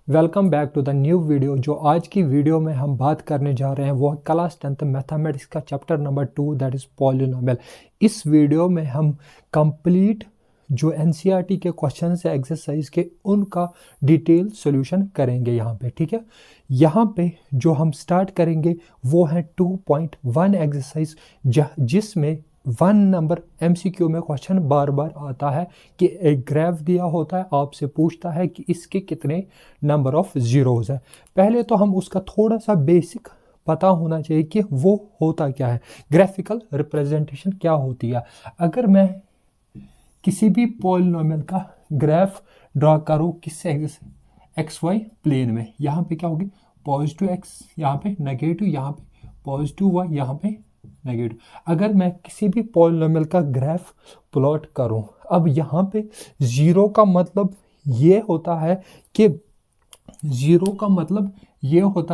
Welcome back to the new video. जो आज की वीडियो में हम बात करने जा रहे हैं वो है क्लास 10th मैथमेटिक्स का chapter number 2 that is polynomial. इस वीडियो में हम कंप्लीट जो एनसीईआरटी के क्वेश्चन है एक्सरसाइज के उनका डिटेल सॉल्यूशन करेंगे यहाँ पे, ठीक है। यहाँ पे जो हम स्टार्ट करेंगे वो है 2.1 एक्सरसाइज जिसमें 1 नंबर एमसीक्यू में क्वेश्चन बार बार आता है कि एक ग्राफ दिया होता है, आपसे पूछता है कि इसके कितने नंबर ऑफ जीरोज है। पहले तो हम उसका थोड़ा सा बेसिक पता होना चाहिए कि वो होता क्या है, ग्राफिकल रिप्रेजेंटेशन क्या होती है। अगर मैं किसी भी पॉलिनोमियल का ग्राफ ड्रॉ करूँ किससे, एक्स वाई प्लेन में, यहाँ पे क्या होगी पॉजिटिव एक्स, यहाँ पे नेगेटिव, यहाँ पे पॉजिटिव वाई, यहाँ पे नेगेटिव। अगर मैं किसी भी पॉलिनोमियल का ग्राफ प्लॉट करूं, अब यहाँ पे जीरो का मतलब ये होता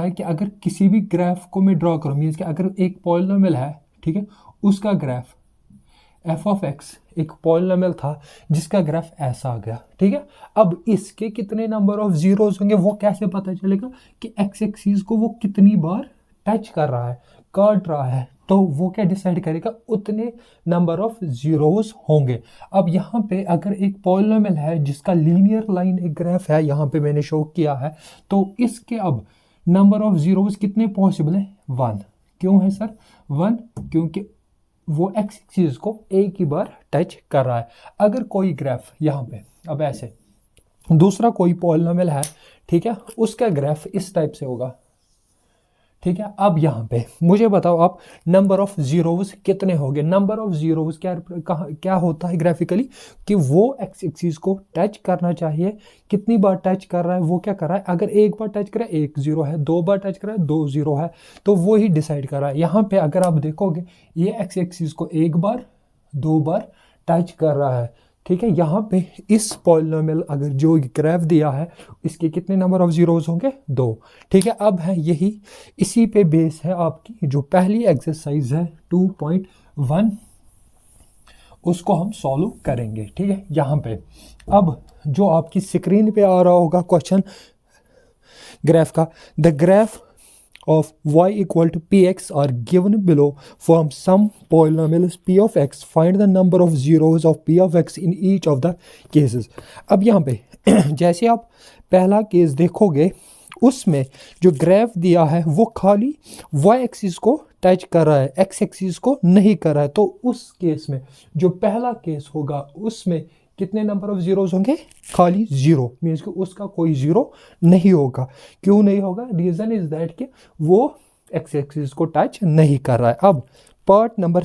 है कि अगर किसी भी ग्राफ को मैं ड्रॉ करूं, मीन्स कि अगर एक पॉलिनोमियल है, ठीक है, उसका ग्राफ एफ ऑफ एक्स एक पॉलिनोमियल था जिसका ग्राफ ऐसा आ गया, ठीक है। अब इसके कितने नंबर ऑफ जीरोज होंगे वो कैसे पता चलेगा कि एक्स एक्सिस को वो कितनी बार टच कर रहा है, काट रहा है, तो वो क्या डिसाइड करेगा, उतने नंबर ऑफ जीरोस होंगे। अब यहाँ पे अगर एक पॉलिनोमियल है जिसका लीनियर लाइन एक ग्राफ है, यहाँ पे मैंने शो किया है, तो इसके अब नंबर ऑफ जीरोस कितने पॉसिबल है, 1। क्यों है सर 1? क्योंकि वो एक्स एक्सिस को एक ही बार टच कर रहा है। अगर कोई ग्राफ यहाँ पे अब ऐसे दूसरा कोई पॉलिनोमियल है, ठीक है, उसका ग्राफ इस टाइप से होगा, ठीक है। अब यहाँ पे मुझे बताओ आप नंबर ऑफ जीरोज कितने होंगे। नंबर ऑफ जीरोज क्या होता है ग्राफिकली कि वो एक्स एक्सिस को टच करना चाहिए, कितनी बार टच कर रहा है, वो क्या कर रहा है। अगर एक बार टच करे 1 0 है, 2 बार टच करे 2 0 है, तो वो ही डिसाइड कर रहा है। यहाँ पे अगर आप देखोगे ये एक्स एक्सिस को 1 बार 2 बार टच कर रहा है, ठीक है। यहाँ पे इस पॉलिनोमियल अगर जो ग्राफ दिया है इसके कितने नंबर ऑफ जीरोज होंगे, 2, ठीक है। अब है यही इसी पे बेस है आपकी जो पहली एक्सरसाइज है 2.1, उसको हम सॉल्व करेंगे, ठीक है। यहाँ पे अब जो आपकी स्क्रीन पे आ रहा होगा क्वेश्चन ग्राफ का, the graph of y equal to px are given below from some polynomials p of x, find the number of zeros of p of x in each of the cases। अब यहाँ पे जैसे आप पहला case देखोगे उसमें जो graph दिया है वो खाली y एक्सिस को टच कर रहा है, x एक्सिस को नहीं कर रहा है। तो उस केस में जो पहला केस होगा उसमें कितने नंबर ऑफ जीरोज होंगे, खाली 0, मीन्स कि उसका कोई जीरो नहीं होगा। क्यों नहीं होगा, रीजन इज दैट कि वो एक्स एक्सिस को टच नहीं कर रहा है। अब पार्ट नंबर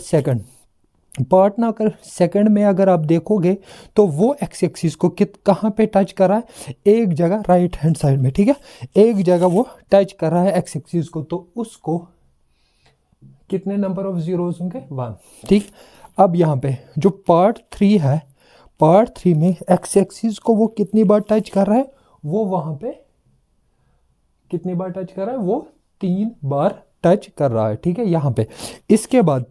सेकंड में अगर आप देखोगे तो वो एक्स एक्सिस को कहाँ पे टच कर रहा है, एक जगह राइट हैंड साइड में, ठीक है, एक जगह वो टच कर रहा है एक्स एक्सिस को, तो उसको कितने नंबर ऑफ जीरोज होंगे, 1, ठीक। अब यहाँ पे जो पार्ट 3 है, पार्ट 3 में एक्स एक्सिस को वो कितनी बार टच कर रहा है, वो वहां पे कितनी बार टच कर रहा है, वो 3 बार टच कर रहा है, ठीक है। यहाँ पे इसके बाद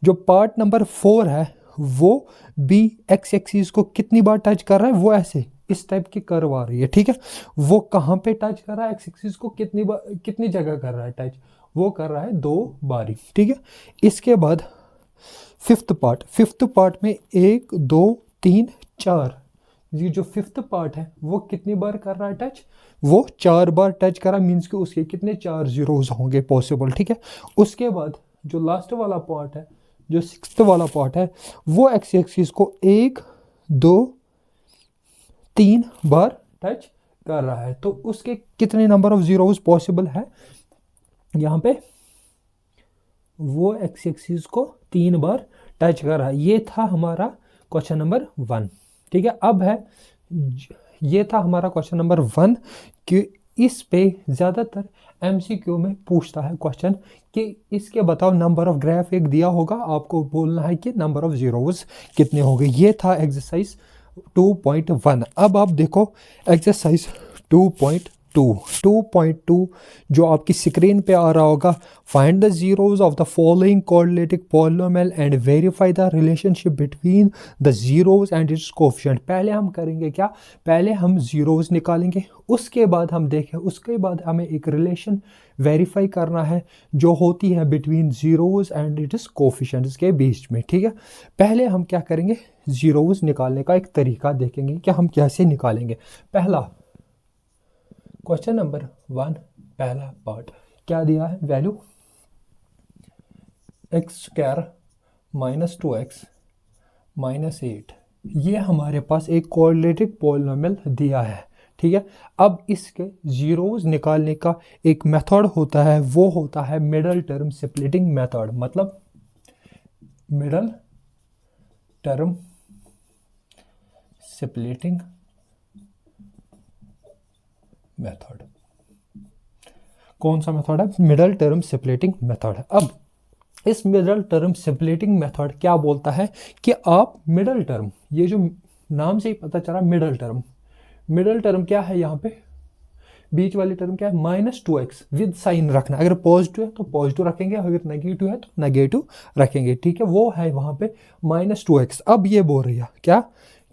जो पार्ट नंबर 4 है वो बी एक्स एक्सिस को कितनी बार टच कर रहा है, वो ऐसे इस टाइप की कर्व आ रही है, ठीक है। वो कहाँ पे टच कर रहा है, एक्स एक्सिस को कितनी जगह कर रहा है टच, वो कर रहा है 2 बारी, ठीक है। इसके बाद फिफ्थ पार्ट में 1 2 3 4, ये जो फिफ्थ पार्ट है वो कितनी बार कर रहा है टच, वो 4 बार टच करा, मीन्स कि उसके कितने 4 जीरोज होंगे पॉसिबल, ठीक है। उसके बाद जो लास्ट वाला पार्ट है, जो 6th वाला पार्ट है, वो एक्स एक्सिस को 1 2 3 बार टच कर रहा है, तो उसके कितने नंबर ऑफ जीरोज पॉसिबल है यहाँ पे, वो एक्स एक्सिस को 3 बार टच कर रहा है। ये था हमारा क्वेश्चन नंबर 1, ठीक है। अब है ये था हमारा क्वेश्चन नंबर 1 कि इस पे ज़्यादातर एमसीक्यू में पूछता है क्वेश्चन कि इसके बताओ नंबर ऑफ ग्राफ एक दिया होगा, आपको बोलना है कि नंबर ऑफ जीरोज कितने होंगे। ये था एक्सरसाइज 2.1। अब आप देखो एक्सरसाइज 2.2 2.2 जो आपकी स्क्रीन पे आ रहा होगा, find the zeros of the following quadratic polynomial and verify the relationship between the zeros and it's coefficient. पहले हम करेंगे क्या, पहले हम जीरोज निकालेंगे, उसके बाद हम देखें, उसके बाद हमें एक रिलेशन वेरीफाई करना है जो होती है between zeros and it's coefficients के बीच में, ठीक है। पहले हम क्या करेंगे, जीरोज निकालने का एक तरीका देखेंगे कि हम कैसे निकालेंगे। पहला क्वेश्चन नंबर 1, पहला पार्ट क्या दिया है, वैल्यू x² - 2x - 8, ये हमारे पास एक क्वाड्रेटिक पॉलिनोमियल दिया है, ठीक है। अब इसके जीरोज निकालने का एक मेथड होता है, वो होता है मिडल टर्म स्प्लिटिंग मेथड, मतलब मिडल टर्म स्प्लिटिंग मेथड। कौन सा मेथड है, मिडल टर्म स्प्लिटिंग मेथड। अब इस मिडल टर्म स्प्लिटिंग मेथड क्या बोलता है कि आप मिडल टर्म, ये जो नाम से ही पता चला मिडल टर्म, मिडल टर्म क्या है, यहाँ पे बीच वाली टर्म क्या है, -2x विद साइन रखना, अगर पॉजिटिव है तो पॉजिटिव रखेंगे, अगर नेगेटिव है तो नेगेटिव रखेंगे, ठीक है। वो है वहाँ पे -2x। अब ये बोल रही है क्या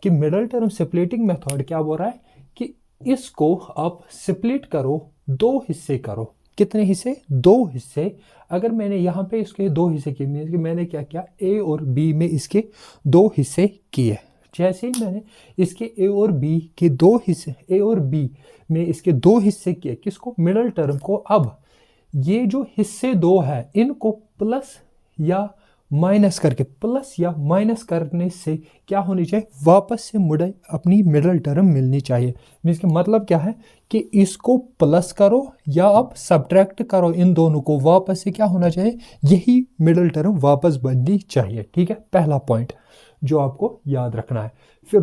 कि मिडल टर्म स्प्लिटिंग मेथड क्या बोल रहा है कि इसको आप स्प्लिट करो, दो हिस्से करो। कितने हिस्से, दो हिस्से। अगर मैंने यहाँ पे इसके दो हिस्से किए, मैंने क्या किया, ए और बी में इसके दो हिस्से किए। जैसे ही मैंने इसके ए और बी के दो हिस्से, ए और बी में इसके दो हिस्से किए, किसको, मिडल टर्म को। अब ये जो हिस्से दो है, इनको प्लस या माइनस करके, प्लस या माइनस करने से क्या होनी चाहिए, वापस से मुड़े अपनी मिडल टर्म मिलनी चाहिए। मीन्स का मतलब क्या है कि इसको प्लस करो या आप सब्ट्रैक्ट करो, इन दोनों को वापस से क्या होना चाहिए, यही मिडल टर्म वापस बननी चाहिए, ठीक है। पहला पॉइंट जो आपको याद रखना है। फिर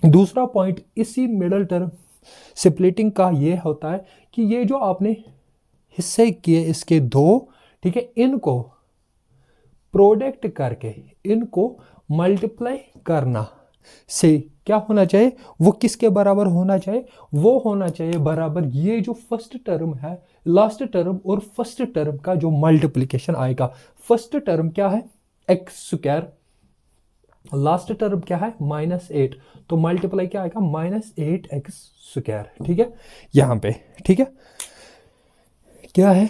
दूसरा पॉइंट इसी मिडल टर्म स्प्लिटिंग का ये होता है कि ये जो आपने हिस्से किए इसके दो, ठीक है, इनको प्रोडक्ट करके इनको मल्टीप्लाई करना से क्या होना चाहिए, वो किसके बराबर होना चाहिए, वो होना चाहिए बराबर ये जो फर्स्ट टर्म है, लास्ट टर्म और फर्स्ट टर्म का जो मल्टीप्लिकेशन आएगा। फर्स्ट टर्म क्या है, x², लास्ट टर्म क्या है, -8, तो मल्टीप्लाई क्या आएगा, -8x², ठीक है। यहां पे ठीक है, क्या है,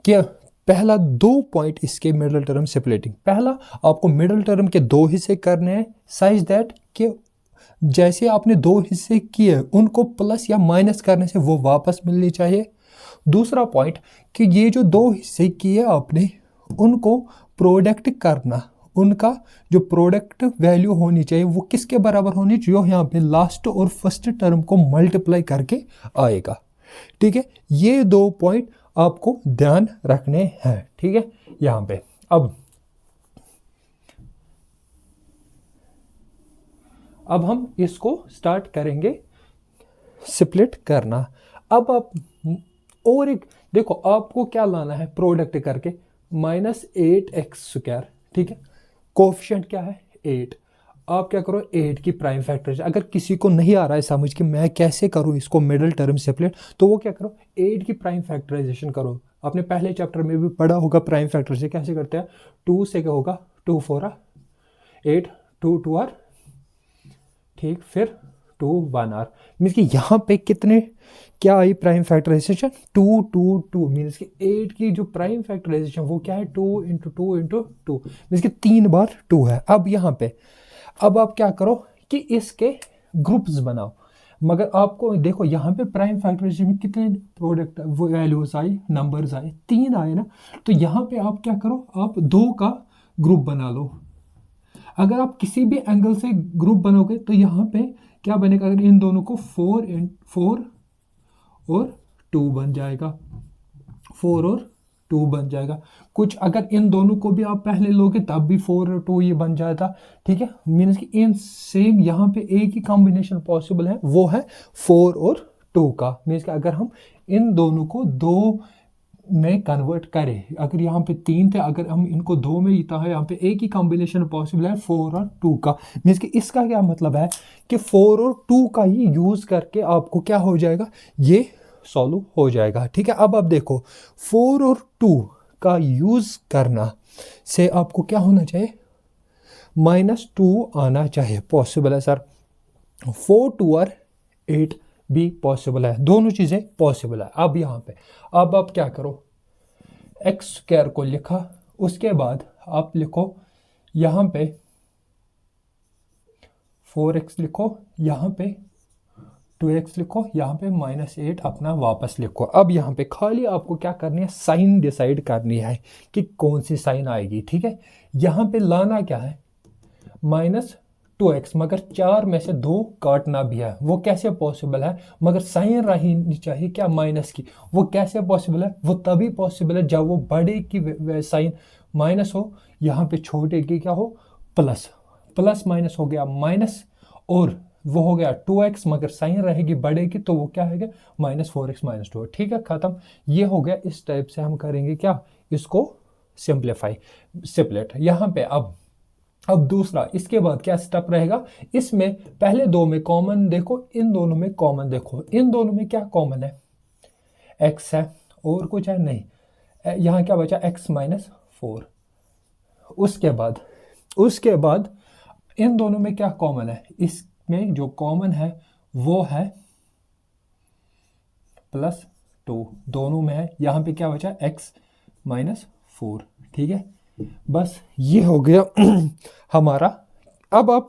क्या पहला दो पॉइंट इसके मिडल टर्म स्प्लिटिंग। पहला, आपको मिडल टर्म के दो हिस्से करने हैं सच दैट कि जैसे आपने दो हिस्से किए उनको प्लस या माइनस करने से वो वापस मिलनी चाहिए। दूसरा पॉइंट कि ये जो दो हिस्से किए आपने उनको प्रोडक्ट करना, उनका जो प्रोडक्ट वैल्यू होनी चाहिए वो किसके बराबर होनी चाहिए, जो यहाँ पे लास्ट और फर्स्ट टर्म को मल्टीप्लाई करके आएगा, ठीक है। ये दो पॉइंट आपको ध्यान रखने हैं, ठीक है। यहां पे अब हम इसको स्टार्ट करेंगे स्प्लिट करना। अब आप और एक देखो, आपको क्या लाना है, प्रोडक्ट करके -8x², ठीक है। कोएफिशिएंट क्या है, 8। आप क्या करो, 8 की प्राइम फैक्टराइजेशन। अगर किसी को नहीं आ रहा है समझ कि मैं कैसे करूं इसको मिडल टर्म स्प्लिट, तो वो क्या करो, 8 की प्राइम फैक्टराइजेशन करो। आपने पहले चैप्टर में भी पढ़ा होगा प्राइम फैक्टराइजेशन कैसे करते हैं। 2 से क्या होगा, 2 4 8, 2 2 r, ठीक, फिर 2 1 r। मीन्स कि यहाँ पे कितने क्या आई प्राइम फैक्टराइजेशन, 2 2 2। मीन्स कि 8 की जो प्राइम फैक्टराइजेशन वो क्या है, 2 × 2 × 2, मीन्स कि 3 बार 2 है। अब यहाँ पे अब आप क्या करो कि इसके ग्रुप्स बनाओ। मगर आपको देखो यहाँ पे प्राइम फैक्टराइजेशन में कितने प्रोडक्ट वो वैल्यूज आई, नंबर्स आए, 3 आए ना। तो यहाँ पे आप क्या करो, आप 2 का ग्रुप बना लो। अगर आप किसी भी एंगल से ग्रुप बनोगे तो यहाँ पे क्या बनेगा, अगर इन दोनों को 4 और 2 बन जाएगा, 4 और 2 बन जाएगा। कुछ अगर इन दोनों को भी आप पहले लोगे तब भी 4 और 2 ये बन जाता, ठीक है। मीन्स कि इन सेम यहाँ पे एक ही कॉम्बिनेशन पॉसिबल है, वो है 4 और 2 का। मीन्स कि अगर हम इन दोनों को दो में कन्वर्ट करें। अगर यहाँ पे 3 थे, अगर हम इनको 2 में जीता है, यहाँ पे एक ही कॉम्बिनेशन पॉसिबल है 4 और 2 का। मीन्स कि इसका क्या मतलब है कि 4 और 2 का ही यूज़ करके आपको क्या हो जाएगा, ये सॉल्व हो जाएगा। ठीक है, अब देखो 4 और 2 का यूज़ करना से आपको क्या होना चाहिए, -2 आना चाहिए। पॉसिबल है सर, 4 2 और 8 भी पॉसिबल है, दोनों चीज़ें पॉसिबल है। अब यहाँ पे अब आप क्या करो, एक्स स्क्वायर को लिखा, उसके बाद आप लिखो यहाँ पे 4x लिखो, यहाँ पे 2x लिखो, यहाँ पे -8 अपना वापस लिखो। अब यहाँ पे खाली आपको क्या करनी है, साइन डिसाइड करनी है कि कौन सी साइन आएगी। ठीक है, यहाँ पे लाना क्या है, -2x, मगर 4 में से 2 काटना भी है, वो कैसे पॉसिबल है, मगर साइन रहनी चाहिए क्या, माइनस की। वो कैसे पॉसिबल है, वो तभी पॉसिबल है जब वो बड़े की साइन माइनस हो, यहाँ पे छोटे की क्या हो, प्लस। प्लस माइनस हो गया माइनस, और वो हो गया 2x, मगर साइन रहेगी बड़े की, तो वो क्या है -4x -2। ठीक है, खत्म, ये हो गया। इस टाइप से हम करेंगे क्या, इसको सिंप्लीफाई, सिपलेट। यहाँ पे अब दूसरा, इसके बाद क्या स्टेप रहेगा, इसमें पहले 2 में कॉमन देखो, इन दोनों में कॉमन देखो, इन दोनों में क्या कॉमन है, x है, और कुछ है नहीं, यहाँ क्या बचा, x -4। उसके बाद इन दोनों में क्या कॉमन है, इसमें जो कॉमन है वो है +2, दोनों में है। यहाँ पे क्या बचा, x -4। ठीक है, बस ये हो गया हमारा। अब आप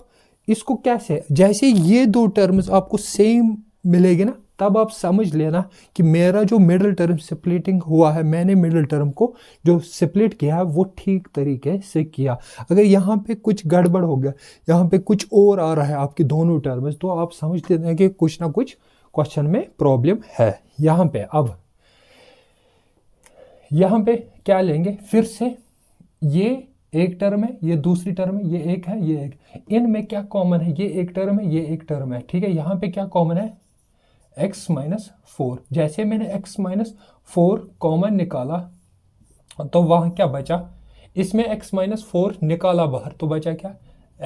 इसको कैसे, जैसे ये 2 टर्म्स आपको सेम मिलेगी ना, तब आप समझ लेना कि मेरा जो मिडिल टर्म स्प्लिटिंग हुआ है, मैंने मिडिल टर्म को जो स्प्लिट किया है वो ठीक तरीके से किया। अगर यहाँ पे कुछ गड़बड़ हो गया, यहाँ पे कुछ और आ रहा है आपकी दोनों टर्म्स, तो आप समझ लेते हैं कि कुछ ना कुछ क्वेश्चन में प्रॉब्लम है। यहाँ पे अब यहाँ पे क्या लेंगे, फिर से ये एक टर्म है, ये दूसरी टर्म है, ये एक है, ये एक, इनमें क्या कॉमन है, ये एक टर्म है, ये एक टर्म है। ठीक है, यहाँ पे क्या कॉमन है, x -4। जैसे मैंने x -4 कॉमन निकाला, तो वहाँ क्या बचा, इसमें x -4 निकाला बाहर, तो बचा क्या,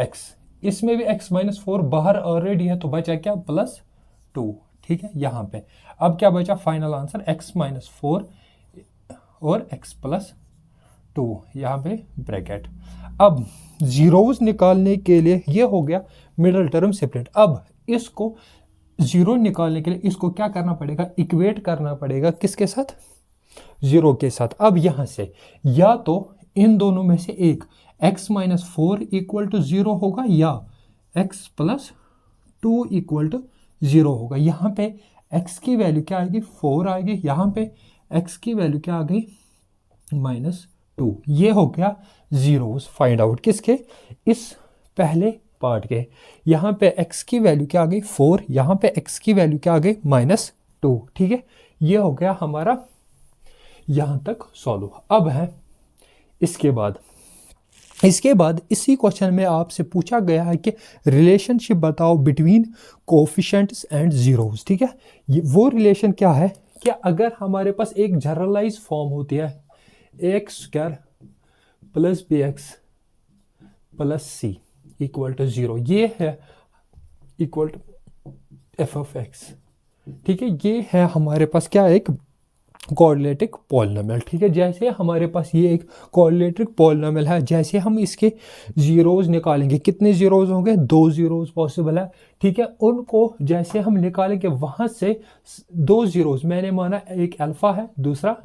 x। इसमें भी x -4 बाहर ऑलरेडी है, तो बचा क्या, +2। ठीक है, यहाँ पे अब क्या बचा, फाइनल आंसर x -4 और x +2, यहाँ पे ब्रैकेट। अब जीरोस निकालने के लिए ये हो गया मिडिल टर्म सेपरेट। अब इसको जीरो निकालने के लिए इसको क्या करना पड़ेगा, इक्वेट करना पड़ेगा, किसके साथ, जीरो के साथ। अब यहाँ से या तो इन दोनों में से एक, x -4 = 0 होगा, या x +2 = 0 होगा। यहाँ पे x की वैल्यू क्या आएगी, 4 आएगी, यहाँ पे x की वैल्यू क्या आ गई, -2। ये हो गया जीरोस फाइंड आउट किसके, इस पहले पार्ट के। यहाँ पे x की वैल्यू क्या आ गई, 4, यहाँ पे x की वैल्यू क्या आ गई, -2। ठीक है, ये हो गया हमारा यहाँ तक सॉल्व। अब है इसके बाद इसी क्वेश्चन में आपसे पूछा गया है कि रिलेशनशिप बताओ बिटवीन कोफिशिएंट्स एंड जीरोस। ठीक है, ये वो रिलेशन क्या है कि अगर हमारे पास एक जनरलाइज फॉर्म होती है, ax² + bx + c = 0, ये है इक्वल टू f(x). ठीक है, ये है हमारे पास क्या, एक क्वाड्रेटिक पॉलिनोमियल। ठीक है, जैसे हमारे पास ये एक क्वाड्रेटिक पॉलिनोमियल है, जैसे हम इसके जीरोस निकालेंगे, कितने जीरोस होंगे, 2 जीरोस पॉसिबल है। ठीक है, उनको जैसे हम निकालेंगे, वहां से 2 जीरोस मैंने माना, एक अल्फा है, दूसरा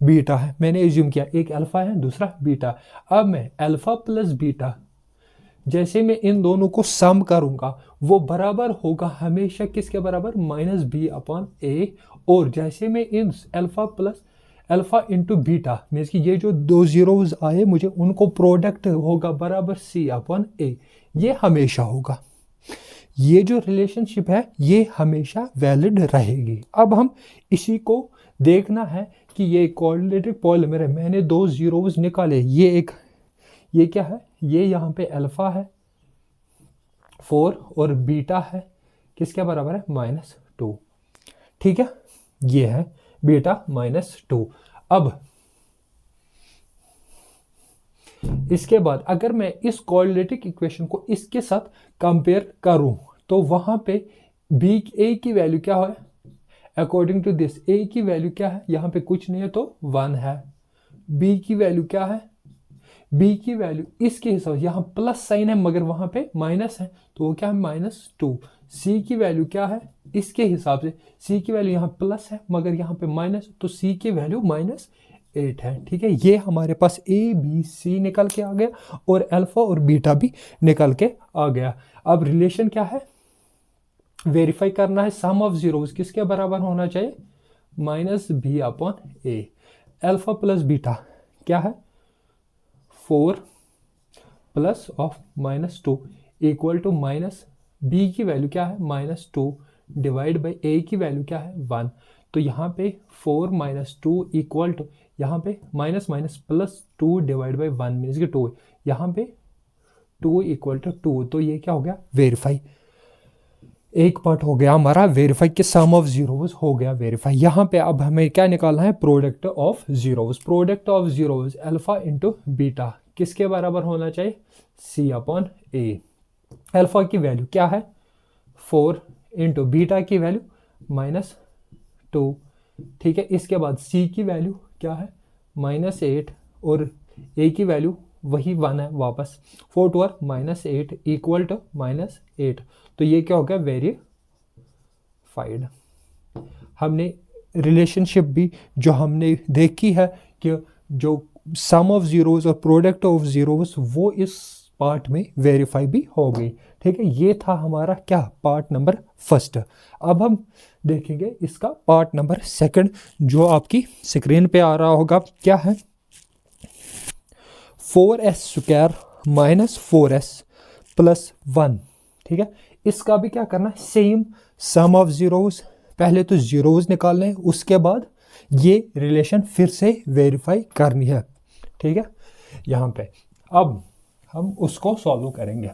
बीटा है, मैंने एज्यूम किया एक अल्फा है, दूसरा बीटा। अब मैं अल्फा प्लस बीटा, जैसे मैं इन दोनों को सम करूंगा, वो बराबर होगा हमेशा किसके बराबर, -b/a। और जैसे मैं इन अल्फा इंटू बीटा, मीन्स कि ये जो 2 जीरोस आए मुझे, उनको प्रोडक्ट होगा बराबर c/a, ये हमेशा होगा। ये जो रिलेशनशिप है ये हमेशा वैलिड रहेगी। अब हम इसी को देखना है कि ये क्वाड्रेटिक पॉलिनोमियल, मैंने 2 जीरोस निकाले, ये क्या है, ये यहाँ पे अल्फा है 4 और बीटा है किसके बराबर है, -2। ठीक है, ये है बीटा -2। अब इसके बाद अगर मैं इस क्वाड्रेटिक इक्वेशन को इसके साथ कंपेयर करूं तो वहां पे बी ए की वैल्यू क्या है अकॉर्डिंग टू दिस, ए की वैल्यू क्या है, यहां पे कुछ नहीं है तो 1 है। बी की वैल्यू क्या है, बी की वैल्यू इसके हिसाब से यहाँ प्लस साइन है मगर वहां पे माइनस है तो वो क्या है -2। सी की वैल्यू क्या है इसके हिसाब से, सी की वैल्यू यहाँ प्लस है मगर यहाँ पे माइनस, तो सी की वैल्यू -8 है। ठीक है, ये हमारे पास ए बी सी निकल के आ गया और अल्फा और बीटा भी निकल के आ गया। अब रिलेशन क्या है, वेरीफाई करना है सम ऑफ जीरोस किसके बराबर होना चाहिए, -b/a। अल्फा प्लस बीटा क्या है 4 plus of -2 equal to minus, b की वैल्यू क्या है -2 डिवाइड बाई ए की वैल्यू क्या है 1। तो यहाँ पे 4 - 2 इक्वल टू, यहाँ पे minus minus plus 2 divide by 1 means कि 2, यहाँ पे 2 इक्वल टू 2। तो ये क्या हो गया वेरीफाई, एक पार्ट हो गया हमारा वेरीफाई के सम ऑफ जीरोस हो गया वेरीफाई। यहाँ पे अब हमें क्या निकालना है, product of zeros. Product of zeros alpha into beta किसके बराबर होना चाहिए, c/a। अल्फा की वैल्यू क्या है 4 इंटू बीटा की वैल्यू -2। ठीक है, इसके बाद c की वैल्यू क्या है -8 और a की वैल्यू वही 1 है वापस, 4 2 -8 इक्वल टू -8। तो ये क्या हो गया वेरीफाइड। हमने रिलेशनशिप भी जो हमने देखी है कि जो सम ऑफ जीरोस और प्रोडक्ट ऑफ जीरोस वो इस पार्ट में वेरीफाई भी हो गई। ठीक है, ये था हमारा क्या पार्ट नंबर फर्स्ट। अब हम देखेंगे इसका पार्ट नंबर सेकंड जो आपकी स्क्रीन पे आ रहा होगा, क्या है 4s² - 4s + 1। ठीक है, इसका भी क्या करना है, सेम सम ऑफ जीरोस, पहले तो जीरोस निकालने हैं उसके बाद ये रिलेशन फिर से वेरीफाई करनी है। ठीक है, यहाँ पे अब हम उसको सॉल्व करेंगे।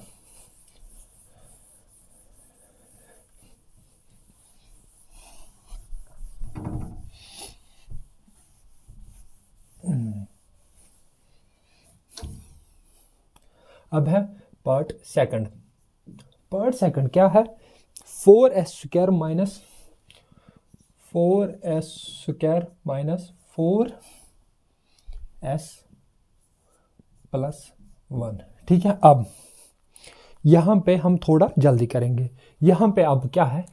अब है पार्ट सेकंड। पार्ट सेकंड क्या है, 4s² - 4s² + 1। ठीक है, अब यहाँ पे हम थोड़ा जल्दी करेंगे। यहाँ पे अब क्या है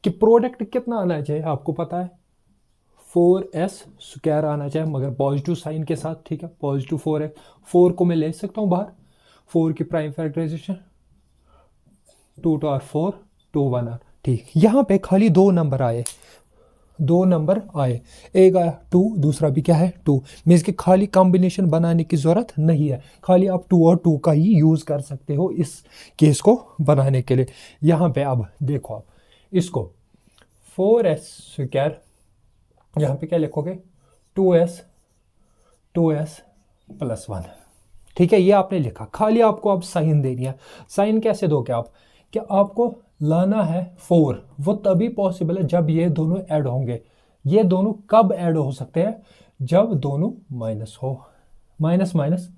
कि प्रोडक्ट कितना आना चाहिए, आपको पता है 4s² आना चाहिए मगर पॉजिटिव साइन के साथ। ठीक है, पॉजिटिव 4 4 को मैं ले सकता हूँ बाहर, 4 की प्राइम फैक्टराइजेशन 2 2 4 2 1 r। ठीक, यहाँ पे खाली दो नंबर आए, एक आया 2, दूसरा भी क्या है 2, मीन्स कि खाली कॉम्बिनेशन बनाने की ज़रूरत नहीं है, खाली आप 2 और 2 का ही यूज़ कर सकते हो इस केस को बनाने के लिए। यहाँ पे अब देखो आप इसको 4s², यहाँ पे क्या लिखोगे 2s + 1। ठीक है, ये आपने लिखा, खाली आपको अब साइन देनी है। साइन कैसे दोगे आप, कि आपको लाना है 4, वो तभी पॉसिबल है जब ये दोनों ऐड होंगे। ये दोनों कब ऐड हो सकते हैं, जब दोनों माइनस हो, माइनस माइनस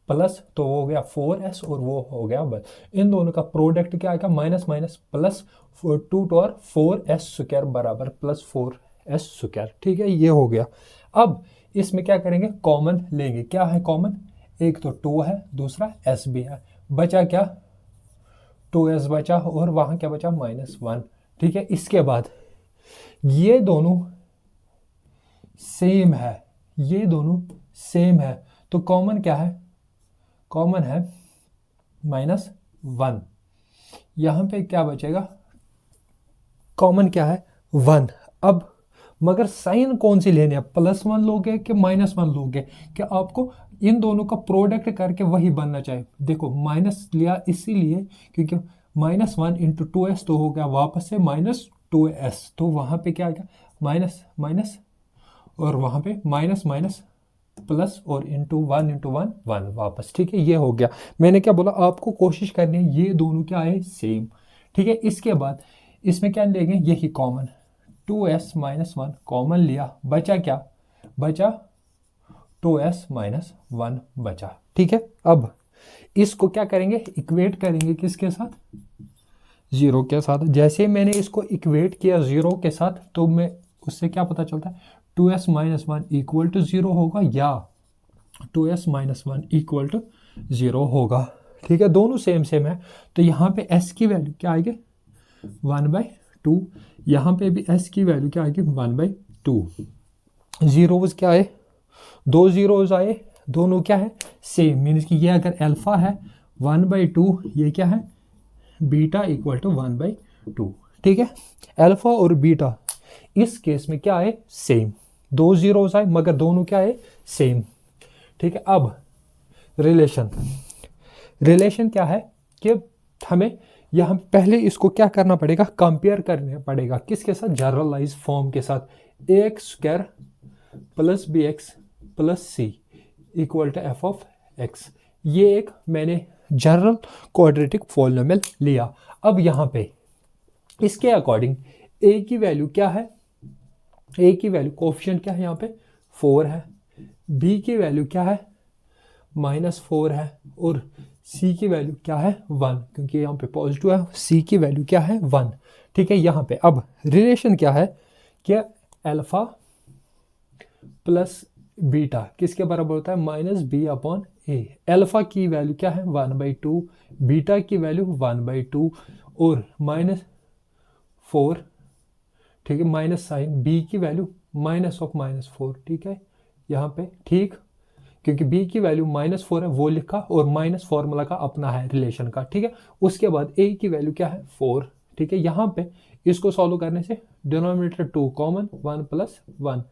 प्लस, तो वो हो गया 4s और वो हो गया बस। इन दोनों का प्रोडक्ट क्या आएगा, माइनस माइनस प्लस 2 और 4s² बराबर +4s²। ठीक है, ये हो गया। अब इसमें क्या करेंगे, कॉमन लेंगे। क्या है कॉमन, एक तो 2 है, दूसरा s भी है, बचा क्या 2s बचा और वहां क्या बचा -1। ठीक है, इसके बाद ये दोनों सेम है, ये दोनों सेम है, तो कॉमन क्या है, कॉमन है -1। यहां पे क्या बचेगा, कॉमन क्या है 1। अब मगर साइन कौन सी लेनी है, +1 लोगे कि -1 लोगे, कि आपको इन दोनों का प्रोडक्ट करके वही बनना चाहिए। देखो माइनस लिया इसीलिए क्योंकि -1 × 2s तो हो गया वापस से -2s, तो वहाँ पे क्या आ गया माइनस माइनस और वहाँ पे माइनस माइनस प्लस और ×1 × 1 1 वापस। ठीक है, ये हो गया। मैंने क्या बोला, आपको कोशिश करनी है ये दोनों क्या है सेम। ठीक है, इसके बाद इसमें क्या लेंगे, यही कॉमन 2s - 1 कॉमन लिया, बचा क्या, बचा 2s माइनस 1 बचा। ठीक है, अब इसको क्या करेंगे, इक्वेट करेंगे किसके साथ, 0 के साथ। जैसे मैंने इसको इक्वेट किया 0 के साथ तो मैं उससे क्या पता चलता है, 2s माइनस 1 इक्वल टू 0 होगा या 2s माइनस 1 इक्वल टू 0 होगा। ठीक है, दोनों सेम सेम है, तो यहाँ पे s की वैल्यू क्या आएगी 1/2, यहाँ पे भी s की वैल्यू क्या आएगी 1/2। जीरोज क्या आए, 2 जीरोज आए, दोनों क्या है सेम, मीन्स कि ये अगर अल्फा है 1/2, ये क्या है बीटा इक्वल टू 1/2। ठीक है, अल्फा और बीटा इस केस में क्या आए सेम, 2 जीरोज आए मगर दोनों क्या आए सेम। ठीक है, अब रिलेशन क्या है कि हमें यहाँ पहले इसको क्या करना पड़ेगा, कंपेयर करना पड़ेगा किसके साथ, जनरलाइज फॉर्म के साथ, ax² plus bx plus c equal to f(x). ये एक मैंने जनरल क्वाड्रेटिक पॉलिनोमियल लिया। अब यहाँ पे इसके अकॉर्डिंग a की वैल्यू क्या है, a की वैल्यू कोफिशिएंट क्या है यहाँ पे 4 है, b की वैल्यू क्या है -4 है और c की वैल्यू क्या है 1, क्योंकि यहाँ पे पॉजिटिव है, c की वैल्यू क्या है 1। ठीक है, यहाँ पे अब रिलेशन क्या है कि अल्फा प्लस बीटा किसके बराबर होता है -b/a। अल्फा की वैल्यू क्या है 1/2, बीटा की वैल्यू 1/2 और -4। ठीक है, माइनस साइन, b की वैल्यू -4। ठीक है, यहाँ पे ठीक, क्योंकि b की वैल्यू -4 है वो लिखा और माइनस फार्मूला का अपना है रिलेशन का। ठीक है, उसके बाद a की वैल्यू क्या है 4। ठीक है, यहाँ पे इसको सॉल्व करने से डिनोमिनेटर 2 कॉमन 1 + 1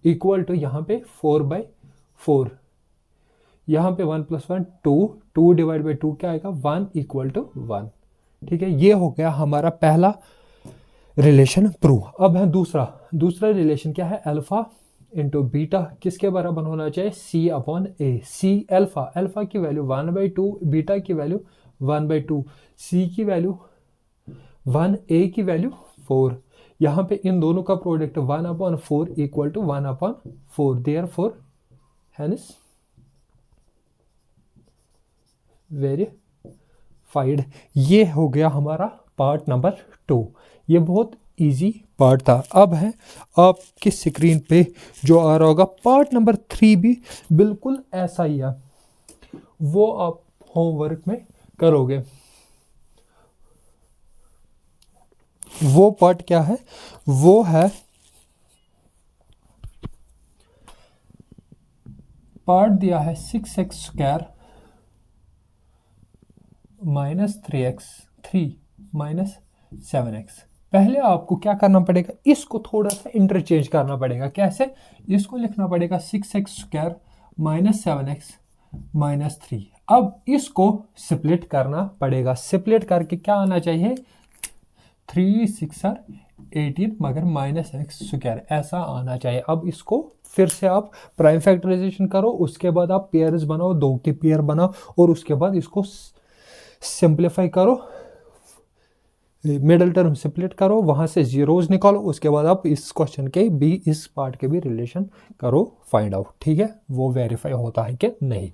इक्वल टू यहाँ पे 4/4, यहाँ पे 1 + 1 2 डिवाइड बाई 2 क्या आएगा 1 इक्वल टू 1। ठीक है, ये हो गया हमारा पहला रिलेशन प्रूव। अब है दूसरा रिलेशन क्या है, अल्फा इंटू बीटा किसके बराबर होना चाहिए c/a। c अल्फा की वैल्यू 1/2, बीटा की वैल्यू 1/2, c की वैल्यू 1, a की वैल्यू 4। यहाँ पे इन दोनों का product 1/4 equal to 1/4, therefore hence verified. ये हो गया हमारा पार्ट नंबर 2। ये बहुत इजी पार्ट था। अब है आपकी स्क्रीन पे जो आ रहा होगा पार्ट नंबर 3 भी बिल्कुल ऐसा ही है, वो आप होमवर्क में करोगे। वो पार्ट क्या है, वो है पार्ट दिया है 6x² -3x3 -7x। पहले आपको क्या करना पड़ेगा, इसको थोड़ा सा इंटरचेंज करना पड़ेगा। कैसे, इसको लिखना पड़ेगा 6x² -7x -3। अब इसको स्प्लिट करना पड़ेगा, स्प्लिट करके क्या आना चाहिए 3 6 18 मगर -x² ऐसा आना चाहिए। अब इसको फिर से आप प्राइम फैक्टराइजेशन करो, उसके बाद आप पेयर्स बनाओ, 2 के पेयर बनाओ और उसके बाद इसको सिंप्लीफाई करो, मिडल टर्म स्प्लिट करो, वहां से जीरोज निकालो, उसके बाद आप इस क्वेश्चन के भी इस पार्ट के भी रिलेशन करो, फाइंड आउट। ठीक है, वो वेरीफाई होता है कि नहीं।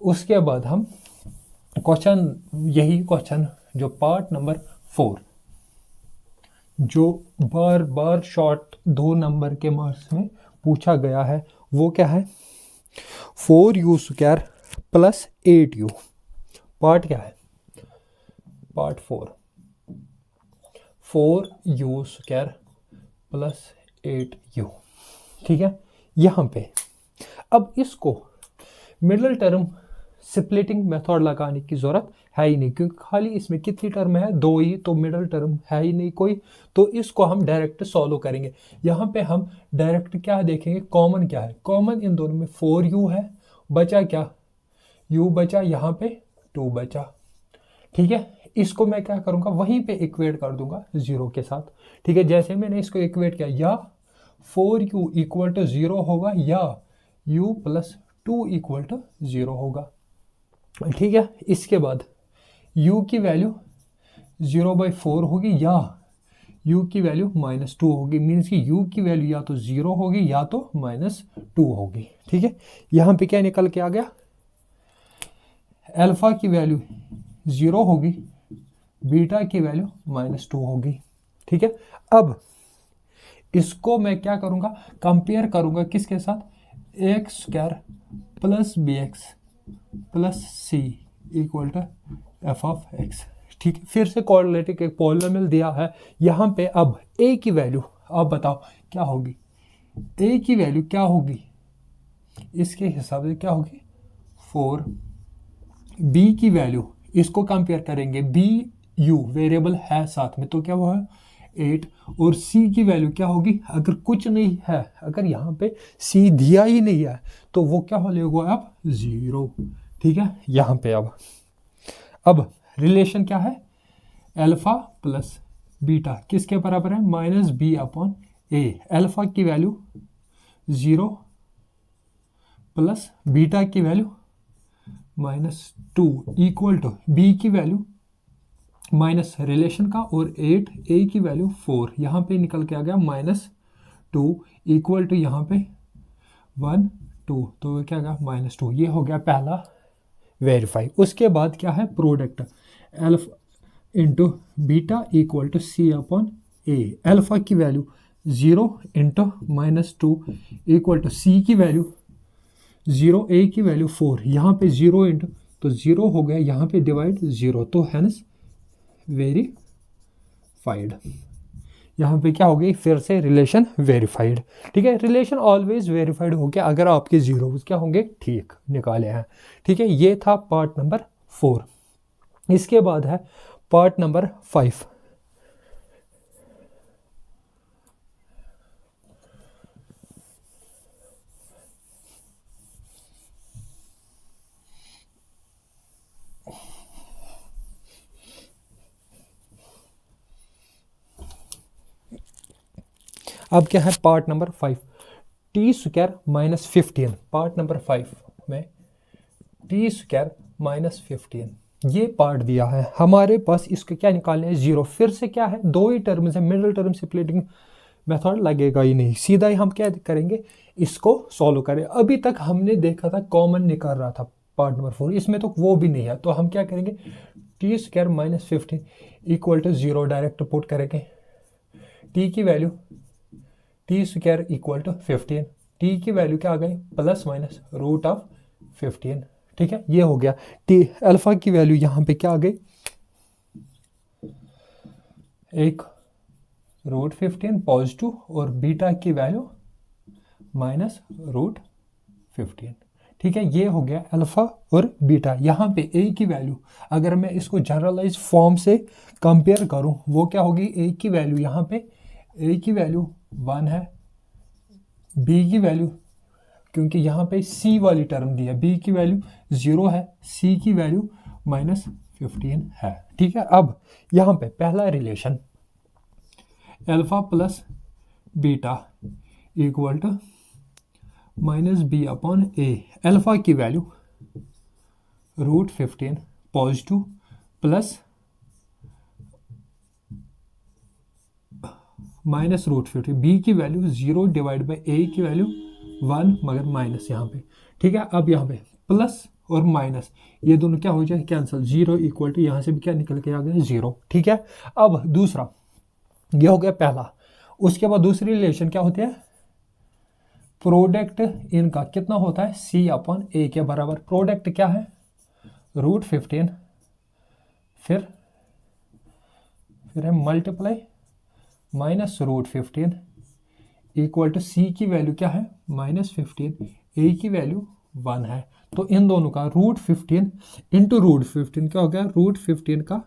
उसके बाद हम यही क्वेश्चन जो पार्ट नंबर 4 जो बार बार शॉर्ट 2 नंबर के मार्क्स में पूछा गया है, वो क्या है 4u² + 8u। पार्ट क्या है, पार्ट 4u² + 8u। ठीक है, यहाँ पे अब इसको मिडल टर्म स्प्लिटिंग मेथड लगाने की जरूरत है ही नहीं, क्योंकि खाली इसमें कितनी टर्म है 2 ही, तो मिडल टर्म है ही नहीं कोई, तो इसको हम डायरेक्ट सॉल्व करेंगे। यहाँ पे हम डायरेक्ट क्या देखेंगे, कॉमन क्या है, कॉमन इन दोनों में 4u है, बचा क्या u बचा, यहाँ पे 2 बचा। ठीक है, इसको मैं क्या करूँगा वहीं पे इक्वेट कर दूंगा 0 के साथ। ठीक है, जैसे मैंने इसको इक्वेट किया, या 4u इक्वल टू 0 होगा या u + 2 इक्वल टू 0 होगा। ठीक है, इसके बाद u की वैल्यू 0/4 होगी या u की वैल्यू -2 होगी, मीन्स कि u की वैल्यू या तो 0 होगी या तो -2 होगी। ठीक है, यहाँ पे क्या निकल के आ गया, अल्फा की वैल्यू 0 होगी, बीटा की वैल्यू -2 होगी। ठीक है, अब इसको मैं क्या करूँगा, कंपेयर करूँगा किसके साथ, x² plus bx plus c equal to f(x). ठीक है, फिर से क्वाड्रेटिक एक पॉलिनोमियल दिया है यहाँ पे। अब a की वैल्यू आप बताओ क्या होगी, a की वैल्यू क्या होगी, इसके हिसाब से क्या होगी 4। b की वैल्यू, इसको कंपेयर करेंगे, bu वेरिएबल है साथ में तो क्या हुआ 8, और c की वैल्यू क्या होगी, अगर कुछ नहीं है, अगर यहाँ पे c दिया ही नहीं है तो वो क्या हो लेगा अब 0। ठीक है, यहाँ पे अब रिलेशन क्या है, अल्फा प्लस बीटा किसके बराबर है, -b/a। अल्फा की वैल्यू 0 प्लस बीटा की वैल्यू -2 इक्वल टू b की वैल्यू माइनस रिलेशन का और 8, a की वैल्यू 4, यहाँ पे निकल के आ गया -2 इक्वल टू यहाँ पे 1 2, तो क्या गया -2। ये हो गया पहला वेरीफाई। उसके बाद क्या है, product alpha into beta equal to c/a। Alpha की value 0 into -2 equal to c की वैल्यू 0, a की वैल्यू 4, यहाँ पे 0 इंटू तो 0 हो गया, यहाँ पे डिवाइड 0, तो हैंस वेरीफाइड। यहाँ पे क्या हो गई, फिर से रिलेशन वेरीफाइड। ठीक है, रिलेशन ऑलवेज वेरीफाइड हो गया अगर आपके जीरो क्या होंगे ठीक निकाले हैं। ठीक है, ये था पार्ट नंबर 4। इसके बाद है पार्ट नंबर 5। अब क्या है part number 5, t² -15। Part number 5 में t² -15 ये पार्ट दिया है हमारे पास, इसको क्या निकालना है 0। फिर से क्या है, दो ही टर्म्स है, मिडिल टर्म स्प्लिटिंग मेथड लगेगा ही नहीं, सीधा ही हम क्या करेंगे, इसको सॉल्व करें। अभी तक हमने देखा था कॉमन निकाल रहा था पार्ट नंबर 4, इसमें तो वो भी नहीं है, तो हम क्या करेंगे t² -15 इक्वल टू 0 डायरेक्ट पुट करेंगे। t की value t² equal to 15, t की वैल्यू क्या आ गई ±√15। ठीक है, ये हो गया। t अल्फा की वैल्यू यहाँ पे क्या आ गई, एक √15 पॉजिटिव, और बीटा की वैल्यू -√15। ठीक है, ये हो गया अल्फा और बीटा। यहाँ पे a की वैल्यू अगर मैं इसको जनरलाइज फॉर्म से कंपेयर करूँ, वो क्या होगी, a की वैल्यू यहाँ पे a की वैल्यू 1 है, b की वैल्यू, क्योंकि यहाँ पे c वाली टर्म दी है, b की वैल्यू 0 है, c की वैल्यू -15 है। ठीक है, अब यहाँ पे पहला relation alpha plus beta equal to -b/a। Alpha की वैल्यू √15 पॉजिटिव प्लस -√15, b की वैल्यू 0 डिवाइड बाई a की वैल्यू 1 मगर माइनस यहाँ पे। ठीक है, अब यहाँ पे प्लस और माइनस ये दोनों क्या हो जाए कैंसिल, 0 इक्वल टू यहाँ से भी क्या निकल के आ गया 0। ठीक है, अब दूसरा ये हो गया पहला। उसके बाद दूसरी रिलेशन क्या होती है, प्रोडक्ट इनका कितना होता है c/a के बराबर। प्रोडक्ट क्या है √15, फिर है मल्टीप्लाई -√15 इक्वल टू c की वैल्यू क्या है -15, a की वैल्यू 1 है। तो इन दोनों का √15 इंटू √15 क्या हो गया, √15 का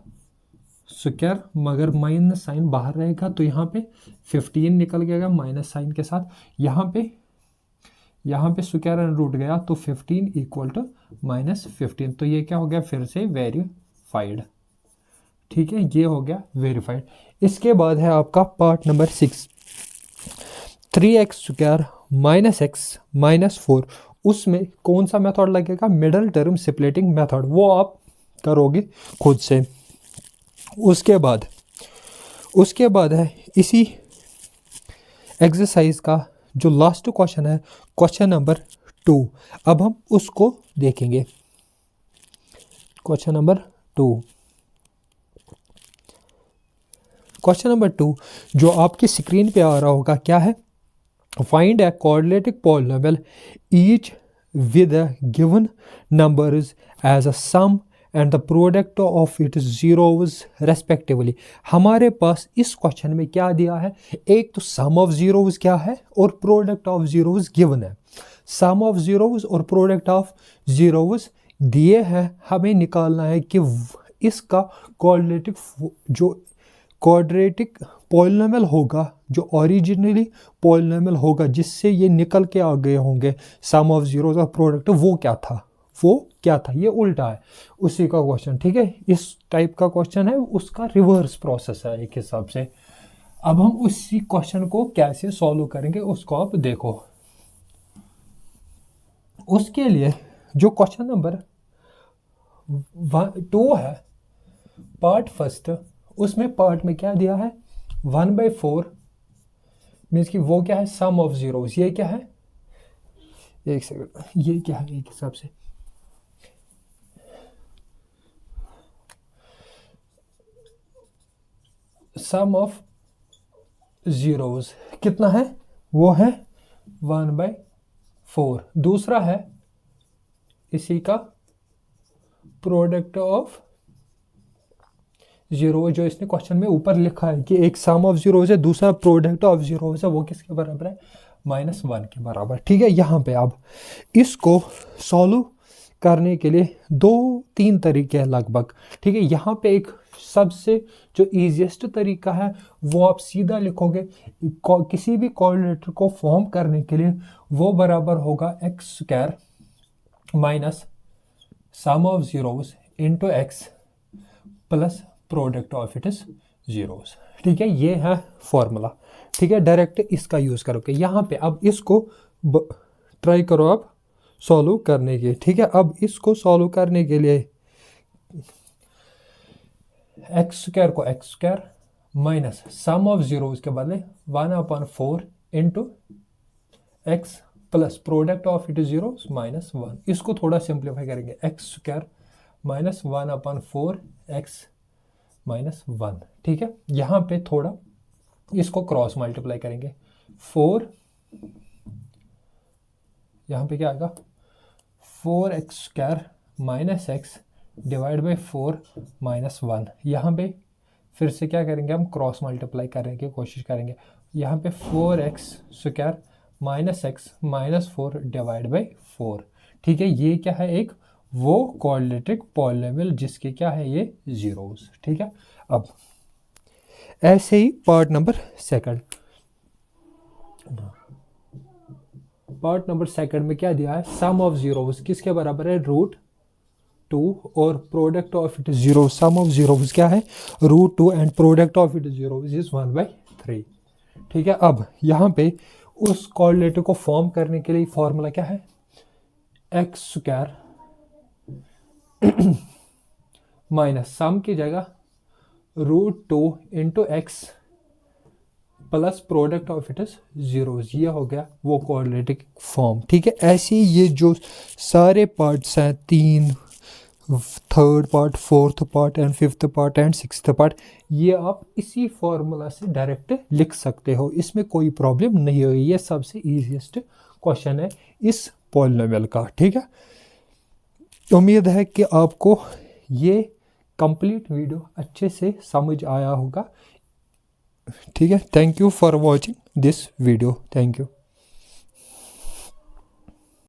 स्क्वायर, मगर माइनस साइन बाहर रहेगा तो यहाँ पे 15 निकल गया माइनस साइन के साथ, यहाँ पे स्क्वायर एंड रूट गया तो 15 इक्वल टू -15। तो ये क्या हो गया फिर से वेरीफाइड। ठीक है, ये हो गया वेरीफाइड। इसके बाद है आपका पार्ट नंबर 6, 3x² -x -4। उसमें कौन सा मेथड लगेगा, मिडल टर्म स्प्लिटिंग मेथड, वो आप करोगे खुद से। उसके बाद उसके बाद है इसी एक्सरसाइज का जो लास्ट क्वेश्चन है, क्वेश्चन नंबर 2। अब हम उसको देखेंगे। क्वेश्चन नंबर 2, क्वेश्चन नंबर 2 जो आपकी स्क्रीन पे आ रहा होगा क्या है, find a quadratic polynomial each with a given numbers as a sum and the product of its zeros respectively। हमारे पास इस क्वेश्चन में क्या दिया है, एक तो सम ऑफ जीरोज क्या है और प्रोडक्ट ऑफ जीरोज गिवन है। सम ऑफ जीरोज और प्रोडक्ट ऑफ जीरोज दिए हैं, हमें निकालना है कि इसका क्वाड्रेटिक पॉलिनोमियल होगा, जो ओरिजिनली पॉलिनोमियल होगा जिससे ये निकल के आ गए होंगे सम ऑफ जीरोज और प्रोडक्ट, वो क्या था, ये उल्टा है उसी का क्वेश्चन। ठीक है, इस टाइप का क्वेश्चन है, उसका रिवर्स प्रोसेस है एक हिसाब से। अब हम उसी क्वेश्चन को कैसे सॉल्व करेंगे उसको आप देखो। उसके लिए जो क्वेश्चन नंबर 2 है, पार्ट फर्स्ट, उसमें पार्ट में क्या दिया है, 1/4 मीन्स कि वो क्या है, सम ऑफ जीरोज। ये क्या है, एक सेकंड, ये क्या है एक हिसाब से, सम ऑफ जीरोज कितना है, वो है 1/4। दूसरा है इसी का प्रोडक्ट ऑफ जीरो, जो इसने क्वेश्चन में ऊपर लिखा है कि एक सम ऑफ जीरोज है, दूसरा प्रोडक्ट ऑफ जीरोज है, वो किसके बराबर है, -1 के बराबर। ठीक है, यहाँ पे अब इसको सॉल्व करने के लिए 2-3 तरीके हैं लगभग। ठीक है, यहाँ पे एक सबसे जो ईजीएस्ट तरीका है वो आप सीधा लिखोगे, किसी भी कोऑर्डिनेटर को फॉर्म करने के लिए वो बराबर होगा x² minus sum of zeros into x plus product of its zeros. ठीक है, ये है फॉर्मूला। ठीक है, डायरेक्ट इसका यूज करोगे यहाँ पे। अब इसको ट्राई करो आप सॉल्व करने के। ठीक है, अब इसको सॉल्व करने के लिए x² को x² minus sum of zeros के बदले 1/4 into x plus product of it zeros -1। इसको थोड़ा सिंप्लीफाई करेंगे, x² माइनस 1/4 x -1। ठीक है, यहाँ पे थोड़ा इसको क्रॉस मल्टीप्लाई करेंगे, 4 यहाँ पे क्या आएगा, 4x² minus x divide by 4 -1। यहाँ पे फिर से क्या करेंगे, हम क्रॉस मल्टीप्लाई करने की कोशिश करेंगे। यहाँ पे 4x² minus x -4 divide by 4। ठीक है, ये क्या है, एक वो क्वाड्रेटिक पॉलिनोमियल जिसके क्या है, ये जीरोस। ठीक है, अब ऐसे ही पार्ट नंबर सेकंड में क्या दिया है, सम ऑफ जीरोस किसके बराबर है, √2 और product of it zero. Sum of zeros क्या है, √2 and product of it zeros is 1/3। ठीक है, अब यहाँ पे उस कोऑर्डिनेटर को फॉर्म करने के लिए फॉर्मूला क्या है, x² माइनस सम की जगह √2 into x plus product of it zeros. ये हो गया वो क्वाड्रेटिक फॉर्म। ठीक है, ऐसे ये जो सारे पार्ट्स हैं, 3, 3rd part, 4th part and 5th part and 6th part, ये आप इसी फॉर्मूला से डायरेक्ट लिख सकते हो, इसमें कोई प्रॉब्लम नहीं होगी। ये सबसे ईजीएस्ट क्वेश्चन है इस पॉलिनोमियल का। ठीक है, उम्मीद है कि आपको ये कंप्लीट वीडियो अच्छे से समझ आया होगा। ठीक है, thank you for watching this video, thank you.